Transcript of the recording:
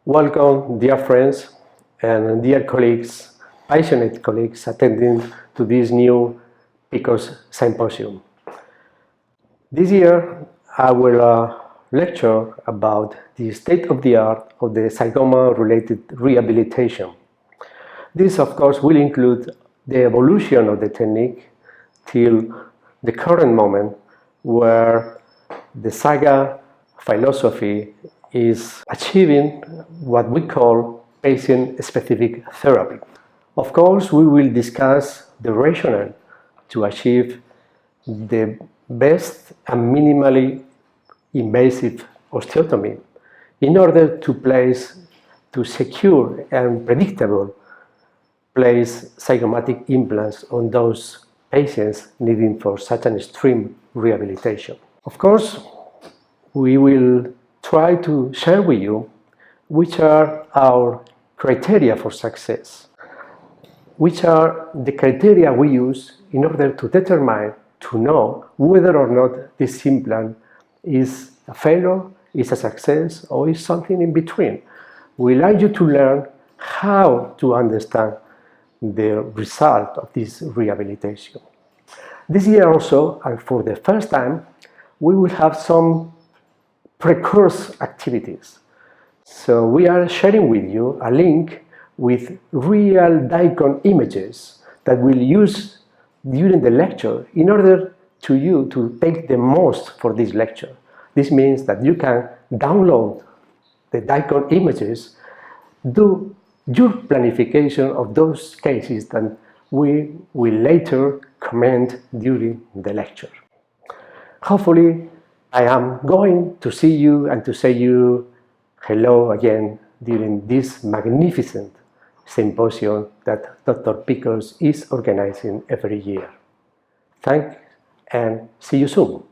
Welcome, dear friends and dear colleagues, passionate colleagues attending to this new PIKOS Symposium. This year I will lecture about the state-of-the-art of the Zygoma-related rehabilitation. This, of course, will include the evolution of the technique till the current moment where the ZAGA philosophy is achieving what we call patient-specific therapy. Of course, we will discuss the rationale to achieve the best and minimally invasive osteotomy in order to secure and predictable place zygomatic implants on those patients needing for such an extreme rehabilitation. Of course, we will try to share with you which are our criteria for success, which are the criteria we use in order to determine, to know whether or not this implant is a failure, is a success, or is something in between. We like you to learn how to understand the result of this rehabilitation. This year also, and for the first time, we will have some pre-course activities. So we are sharing with you a link with real DICOM images that we'll use during the lecture in order to you to take the most for this lecture. This means that you can download the DICOM images, do your planification of those cases that we will later comment during the lecture. Hopefully, I am going to see you and to say you hello again during this magnificent symposium that Dr. PIKOS is organizing every year. Thanks and see you soon.